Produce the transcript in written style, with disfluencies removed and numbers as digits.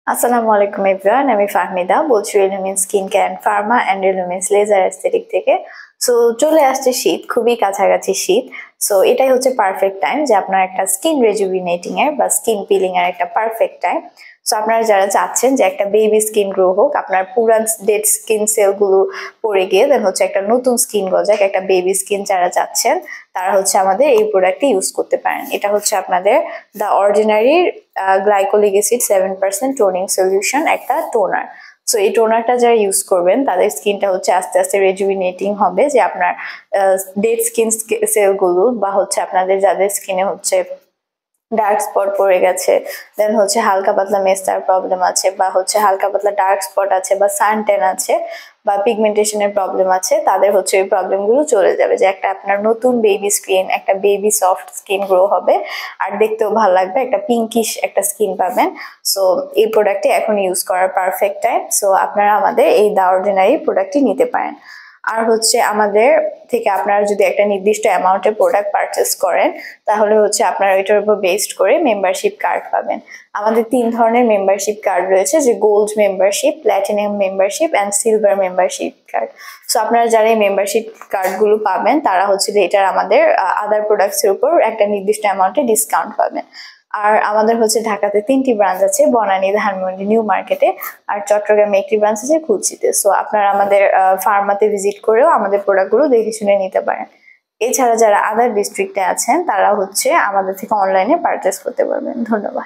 আসসালামু আলাইকুম এভরিওয়ান, আমি ফাহমিদা বলছি Relumin skin care and pharma and Relumin's laser aesthetic থেকে। সো চলে আসছে শীত, খুবই কাছাকাছি শীত। সো এটাই হচ্ছে পারফেক্ট টাইম যে আপনার একটা স্কিন রেজুভিনেটিং এর বা স্কিন পিলিং এর একটা পারফেক্ট টাইম। সো আপনারা যারা চাচ্ছেন যে একটা বেবি স্কিন গ্রো হোক, আপনার পুরান ডেড স্কিন সেল গুলো পড়ে গিয়ে দেন হচ্ছে একটা নতুন স্কিন গজাক, একটা বেবি স্কিন যারা চাচ্ছেন তারা হচ্ছে আমাদের এই প্রোডাক্টটি ইউজ করতে পারেন। এটা হচ্ছে আপনাদের the ordinary glycolic acid 7% toning solution একটা টোনার। সো এই টোনারটা যারা ইউজ করবেন তাদের স্কিনটা হচ্ছে আস্তে আস্তে রেজুভিনেটিং হবে, যে আপনার ডেড স্কিন সেলগুলো বা হচ্ছে আপনাদের যাদের স্কিনে হচ্ছে ডার্ক স্পট পড়ে গেছে, দেন হচ্ছে হালকা পাতলা মেস্তার প্রবলেম আছে বা হচ্ছে হালকা পাতলা ডার্ক স্পট আছে বা সানটেন আছে বা পিগমেন্টেশনের প্রবলেম আছে, তাদের হচ্ছে এই প্রবলেমগুলো চলে যাবে, যে একটা আপনার নতুন বেবি স্কিন, একটা বেবি সফট স্কিন গ্রো হবে আর দেখতেও ভালো লাগবে, একটা পিঙ্কিশ একটা স্কিন পাবেন। সো এই প্রোডাক্টটি এখন ইউজ করার পারফেক্ট টাইম। সো আপনারা আমাদের এই দ্য অর্ডিনারি প্রোডাক্টটি নিতে পারেন। আর হচ্ছে আমাদের থেকে আপনারা যদি একটা নির্দিষ্ট অ্যামাউন্টের প্রোডাক্ট পারচেস করেন তাহলে হচ্ছে আপনারা এটার উপর বেসড করে মেম্বারশিপ কার্ড পাবেন। আমাদের 3 ধরনের মেম্বারশিপ কার্ড রয়েছে, যে gold membership, platinum membership and silver membership card. So আপনারা যারা এই মেম্বারশিপ কার্ডগুলো পাবেন তারা হচ্ছে এটার আমাদের আদার প্রোডাক্টসের উপর একটা নির্দিষ্ট অ্যামাউন্টে ডিসকাউন্ট পাবেন। আর আমাদের হচ্ছে ঢাকাতে 3টি ব্রাঞ্চ আছে, বনানী, ধানমন্ডি, নিউ মার্কেটে, আর চট্টগ্রামে একটি ব্রাঞ্চ আছে কুচিতে। সো আপনারা আমাদের ফার্মাতে ভিজিট করেও আমাদের প্রোডাক্টগুলো দেখে শুনে নিতে পারেন। এছাড়া যারা আদার ডিস্ট্রিক্টে আছেন তারা হচ্ছে আমাদের থেকে অনলাইনে পারচেস করতে পারবেন। ধন্যবাদ।